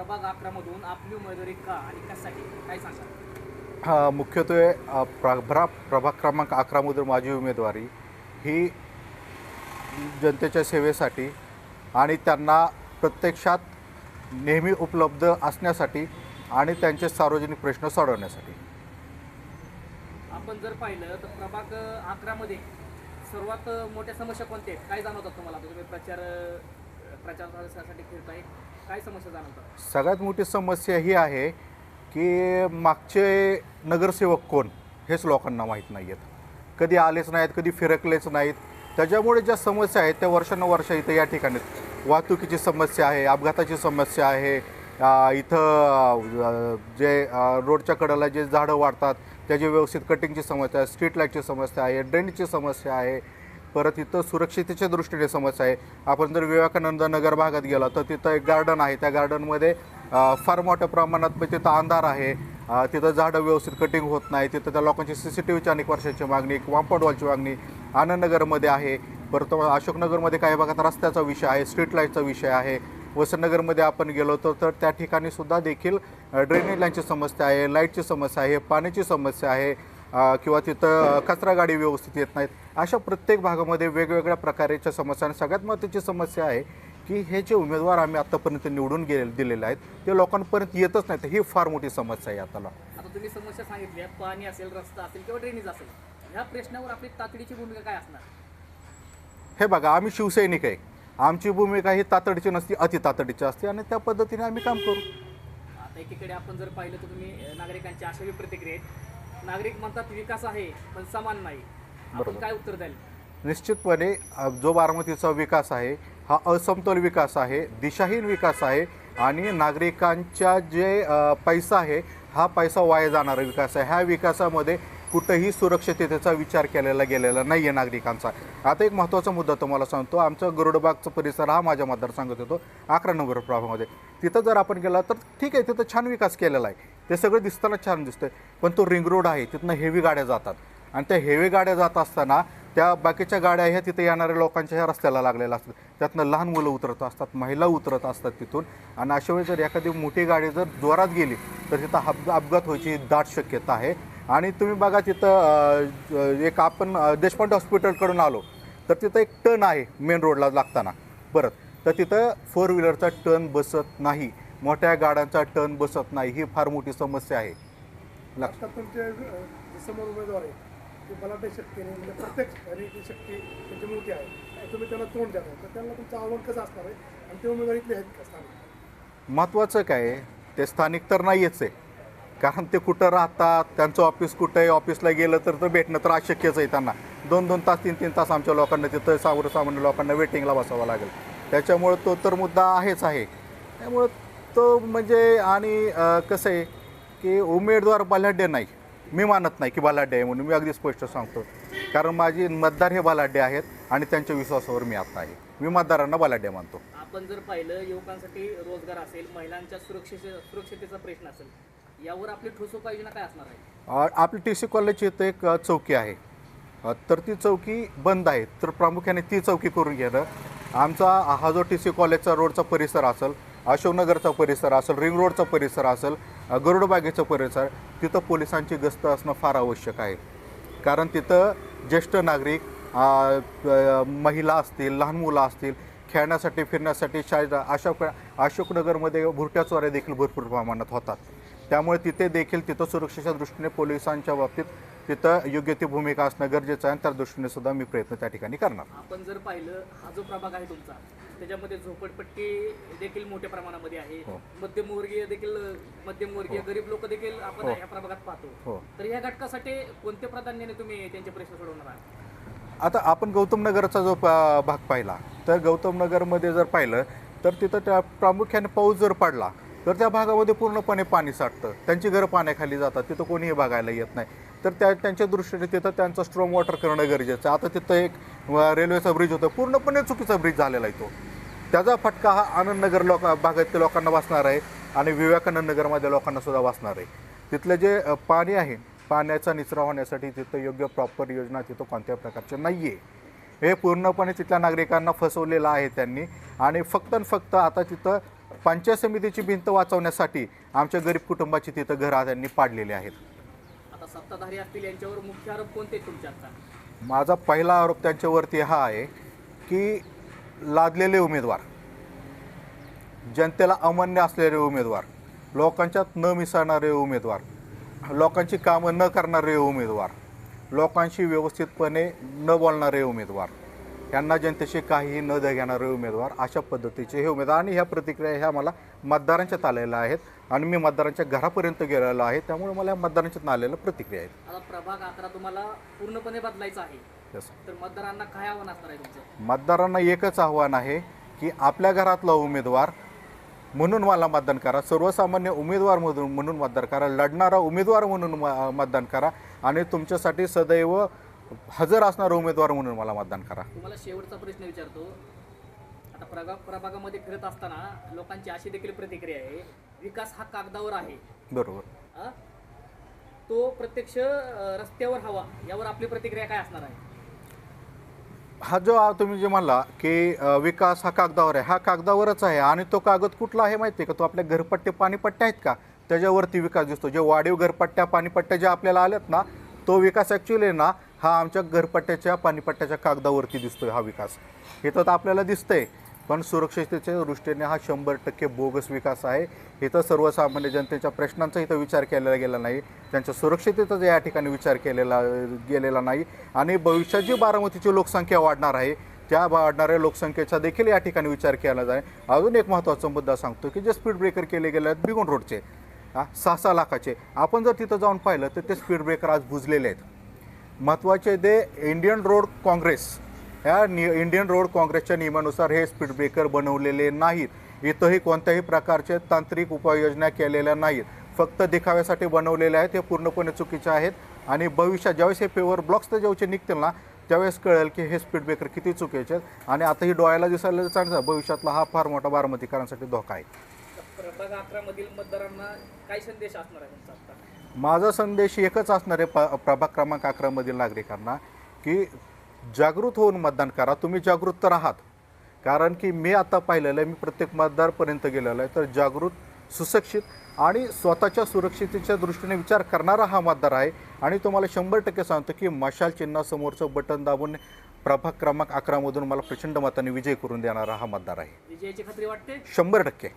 प्रभाग 11 मधून आपली उमेदवारी का आणि कशासाठी काय सांगा? मुख्यत्वे प्रभाग क्रमांक 11मधून माझी उमेदवारी ही जनतेच्या सेवेसाठी आणि त्यांना प्रत्यक्षात नेहमी उपलब्ध असण्यासाठी आणि त्यांचे सार्वजनिक प्रश्न सोडवण्यासाठी. आपण जर पाहिलं तर प्रभाग 11 मध्ये सर्वात मोठ्या समस्या कोणत्या आहेत? काय जाणवतात तुम्हाला? तुम्ही प्रचारासाठी फिरताय, काय समस्या जाणवतात? सगळ्यात मोठी समस्या ही आहे की मागचे नगरसेवक कोण हेच लोकांना माहीत नाही आहेत. कधी आलेच नाहीत, कधी फिरकलेच नाहीत. त्याच्यामुळे ज्या समस्या आहेत त्या वर्षानुवर्ष इथं या ठिकाणी वाहतुकीची समस्या आहे, अपघाताची समस्या आहे, इथं जे रोडच्या कडेला जे झाडं वाढतात त्याची व्यवस्थित कटिंगची समस्या आहे, स्ट्रीट लाईटची समस्या आहे, ड्रेनेजची समस्या आहे, परत इथं सुरक्षितेच्या दृष्टीने समस्या आहे. आपण जर विवेकानंद नगर भागात गेला तर तिथं एक गार्डन आहे. त्या गार्डनमध्ये फार मोठ्या प्रमाणात तिथं अंधार आहे, तिथं झाडं व्यवस्थित कटिंग होत नाही. तिथं त्या लोकांची CCTVची अनेक वर्षाची मागणी, कॉम्पाऊंड वॉलची मागणी आनंदनगरमध्ये आहे. परत अशोकनगरमध्ये काही भागात रस्त्याचा विषय आहे, स्ट्रीट लाईटचा विषय आहे. वसंतनगरमध्ये आपण गेलो तर त्या ठिकाणी सुद्धा देखील ड्रेनेज लाईनची समस्या आहे, लाईटची समस्या आहे, पाण्याची समस्या आहे, किंवा तिथं कचरा गाडी व्यवस्थित येत नाहीत. अशा प्रत्येक भागामध्ये वेगवेगळ्या प्रकारच्या समस्या. आणि सगळ्यात महत्त्वाची समस्या आहे की हे जे उमेदवार आम्ही आत्तापर्यंत निवडून दिलेले आहेत ते लोकांपर्यंत येतच नाहीत. ही फार मोठी समस्या आहे. आता तुम्ही समस्या सांगितल्या, पाणी असेल, रस्ता असेल किंवा ड्रेनेज असेल, ह्या प्रश्नावर आपली तातडीची भूमिका काय असणार? हे बघा, आम्ही शिवसैनिक आहे. आमची भूमिका ही तातडीची नसती, अतितातडीची असते आणि त्या पद्धतीने आम्ही काम करू. आता एकीकडे आपण जर पाहिलं तर तुम्ही नागरिकांची अशाही प्रतिक्रिया आहेत. नागरिक म्हणतात विकास आहे पण समान नाही. आपण काय उत्तर द्याल? निश्चितपणे जो बारामतीचा विकास आहे हा असमतोल विकास आहे, दिशाहीन विकास आहे आणि नागरिकांच्या जे पैसा आहे हा पैसा वाया जाणारा विकास आहे. ह्या विकासामध्ये कुठंही सुरक्षिततेचा विचार केलेला गेलेला नाही आहे नागरिकांचा. आता एक महत्त्वाचा मुद्दा तुम्हाला सांगतो. आमचा गरुडबागचा परिसर हा माझ्या मतदारसंघात येतो 11 नंबर प्रभागामध्ये. तिथं जर आपण गेला तर ठीक आहे, तिथं छान विकास केलेला आहे, ते सगळं दिसताना छान दिसतंय. पण तो रिंग रोड आहे, तिथनं हेवी गाड्या जातात आणि त्या हेवी गाड्या जात असताना त्या बाकीच्या गाड्या ह्या तिथे येणाऱ्या लोकांच्या ह्या रस्त्याला लागलेल्या असतात. त्यातनं लहान मुलं उतरत असतात, महिला उतरत असतात तिथून. आणि अशा वेळी जर एखादी मोठी गाडी जर जोरात गेली तर तिथं अपघात व्हायची दाट शक्यता आहे. आणि तुम्ही बघा तिथं एक आपण देशपांडे हॉस्पिटलकडून आलो तर तिथं एक टर्न आहे मेन रोडला लागताना परत, तर तिथं 4 व्हीलरचा टर्न बसत नाही, मोठ्या गाड्यांचा टर्न बसत नाही. ही फार मोठी समस्या आहे. लक्षात तुमचे समोर उमेदवार आहे ते बलाढ्य शक्तीने म्हणजे प्रत्येक ती शक्ती त्यांची मोठी आहे, तुम्ही त्यांना तोंड द्या, तर त्यांना तुमचं आव्हान कसं असणार आहे? आणि ते उमेदवार इथले आहेत का स्थानिक? महत्त्वाचं काय आहे, ते स्थानिक तर नाहीच आहे, कारण ते कुठं राहतात, त्यांचं ऑफिस कुठं आहे, ऑफिसला गेलं तर भेटणं तर अशक्यच आहे. त्यांना 2-2 तास 3-3 तास आमच्या लोकांना तिथं सामान्य लोकांना वेटिंगला बसावं लागेल. त्याच्यामुळं तो तर मुद्दा आहेच आहे. त्यामुळं तो म्हणजे आणि कसं आहे की उमेदवार बलाढ्य नाही, मी मानत नाही की बलाढ्य आहे म्हणून. मी अगदी स्पष्ट सांगतो, कारण माझी मतदार हे बलाढ्य आहेत आणि त्यांच्या विश्वासावर मी आता आहे. मी मतदारांना बलाढ्य मानतो. आपण जर पाहिलं युवकांसाठी रोजगार असेल, महिलांच्या सुरक्षितेचा प्रश्न असेल, यावर आपली ठोस उपाययोजना काय असणार आहे? आपली TC कॉलेजची इथं एक चौकी आहे, तर ती चौकी बंद आहे. तर प्रामुख्याने ती चौकी करून घेणं. आमचा हा जो TC कॉलेजचा रोडचा परिसर असेल, अशोकनगरचा परिसर असेल, रिंग रोडचा परिसर असेल, गरुडबागेचा परिसर, तिथं पोलिसांची गस्त असणं फार आवश्यक आहे. कारण तिथं ज्येष्ठ नागरिक, महिला असतील, लहान मुलं असतील, खेळण्यासाठी फिरण्यासाठी अशोकनगरमध्ये भुरट्या चोऱ्या देखील भरपूर प्रमाणात होतात. त्यामुळे तिथे देखील तिथं सुरक्षेच्या दृष्टीने पोलिसांच्या बाबतीत तिथं योग्य ती भूमिका असणं गरजेचं आहे आणि त्या दृष्टीने सुद्धा मी प्रयत्न त्या ठिकाणी करणार. आपण जर पाहिलं हा जो प्रभाग आहे तुमचा, त्याच्यामध्ये झोपडपट्टी देखील मोठ्या प्रमाणामध्ये आहे, मध्यमवर्गीय गरीब लोक देखील आपण या प्रभागात पाहतो. तर या घटकासाठी कोणत्या प्राधान्याने तुम्ही त्यांचे प्रश्न सोडवणार आहात? आता आपण गौतम नगरचा जो भाग पाहिला तर गौतम नगरमध्ये जर पाहिलं तर तिथं त्या प्रामुख्याने पाऊस जर पडला तर त्या भागामध्ये पूर्णपणे पाणी साठतं, त्यांची घरं पाण्याखाली जातात, तिथं कोणीही बघायला येत नाही. तर त्यांच्या दृष्टीने तिथं त्यांचं स्ट्रॉंग वॉटर करणं गरजेचं आहे. आता तिथं एक रेल्वेचा ब्रिज होता, पूर्णपणे चुकीचा ब्रिज झालेला आहे तो. त्याचा फटका हा आनंदनगर भागातील लोकांना वाचणार आहे आणि विवेकानंद नगरमध्ये लोकांना सुद्धा वाचणार आहे. तिथलं जे पाणी आहे, पाण्याचा निचरा होण्यासाठी तिथं योग्य प्रॉपर योजना तिथं कोणत्याही प्रकारची नाही आहे. हे पूर्णपणे तिथल्या नागरिकांना फसवलेलं आहे त्यांनी. आणि फक्त आता तिथं पंचायत समितीची भिंत वाचवण्यासाठी आमच्या गरीब कुटुंबाची तिथं घरं त्यांनी पाडलेली आहेत. आता सत्ताधारी असतील यांच्यावर मुख्य आरोप कोणते आहेत तुमच्या आता? माझा पहिला आरोप त्यांच्यावरती हा आहे की लादलेले उमेदवार, जनतेला अमान्य असलेले उमेदवार, लोकांच्यात न मिसळणारे उमेदवार, लोकांची कामं न करणारे उमेदवार, लोकांशी व्यवस्थितपणे न बोलणारे उमेदवार, यांना जनतेशी काहीही न घेणारे उमेदवार, अशा पद्धतीचे हे उमेदवार. आणि ह्या प्रतिक्रिया ह्या मला मतदारांच्यात आलेल्या आहेत आणि मी मतदारांच्या घरापर्यंत गेलेलो आहे, त्यामुळे मला या मतदारांच्यात आलेल्या प्रतिक्रिया आहेत. आता प्रभाग 11 तुम्हाला पूर्णपणे बदलायचा आहे, Yes. तर मतदारांना काय आव्हान असणार आहे तुमचं? मतदारांना एकच आव्हान आहे की आपल्या घरातला उमेदवार म्हणून मला मतदान करा, सर्वसामान्य उमेदवार म्हणून मतदान करा, लढणारा उमेदवार म्हणून मतदान करा आणि तुमच्यासाठी सदैव हजर असणारा उमेदवार म्हणून मला मतदान करा. तुम्हाला शेवटचा प्रश्न विचारतो. आता प्रभागामध्ये फिरत असताना लोकांची अशी देखील प्रतिक्रिया आहे, विकास हा कागदावर आहे, बरोबर. तो प्रत्यक्ष रस्त्यावर हवा, यावर आपली प्रतिक्रिया काय असणार आहे? हा जो तुम्ही जे म्हणला की विकास हा कागदावर आहे, हा कागदावरच आहे. आणि तो कागद कुठला आहे माहिती आहे का? तो आपल्या घरपट्टे पाणीपट्ट्या आहेत का, त्याच्यावरती विकास दिसतो. जे वाढीव घरपट्ट्या पाणीपट्ट्या ज्या आपल्याला आल्यात ना, तो विकास ॲक्च्युली ना हा आमच्या घरपट्ट्याच्या पाणीपट्ट्याच्या कागदावरती दिसतोय हा विकास. इथं तर आपल्याला दिसतंय, पण सुरक्षिततेच्या दृष्टीने हा 100% बोगस विकास आहे. इथं सर्वसामान्य जनतेच्या प्रश्नांचा इथं विचार केलेला गेला नाही, त्यांच्या सुरक्षिततेचा या ठिकाणी विचार गेलेला नाही. आणि भविष्यात जी बारामतीची लोकसंख्या वाढणार आहे, त्या वाढणाऱ्या लोकसंख्येचा देखील या ठिकाणी विचार केला जाईल. अजून एक महत्त्वाचा मुद्दा सांगतो की जे स्पीड ब्रेकर केले गेले आहेत बिगुन रोडचे 6-6 लाखाचे, आपण जर तिथं जाऊन पाहिलं तर ते स्पीड ब्रेकर आज बुजलेले आहेत. महत्त्वाचे ते इंडियन रोड काँग्रेस, ह्या इंडियन रोड काँग्रेसच्या नियमानुसार हे स्पीड ब्रेकर बनवलेले नाहीत. इथंही कोणत्याही प्रकारचे तांत्रिक उपाययोजना केलेल्या नाहीत, फक्त दिखाव्यासाठी बनवलेले आहेत. हे पूर्णपणे चुकीचे आहेत. आणि भविष्यात ज्यावेळेस हे पेवर ब्लॉक्स तर जेवढे निघतील ना, त्यावेळेस कळेल की हे स्पीड ब्रेकर किती चुकीचे आहेत. आणि आता ही डोळ्याला दिसायला चांगलं, भविष्यातला हा फार मोठा बारामतीकरांसाठी धोका आहे. प्रभाग 11 मधील मतदारांना काय संदेश असणार आहे तुमचा आता? माझा संदेश एकच असणार आहे प्रभाग क्रमांक 11 मधील नागरिकांना की जागृत होऊन मतदान करा. तुम्ही जागृत तर आहात, कारण की मी आता पाहिलेलं आहे, मी प्रत्येक मतदारपर्यंत गेलेलो आहे, तर जागृत, सुशिक्षित आणि स्वतःच्या सुरक्षितेच्या दृष्टीने विचार करणारा हा मतदार आहे. आणि तुम्हाला 100% सांगतो की मशाल चिन्हासमोरचं बटन दाबून प्रभाग क्रमांक 11 मधून मला प्रचंड मताने विजय करून देणारा हा मतदार आहे. विजयाची खात्री वाटते? 100%.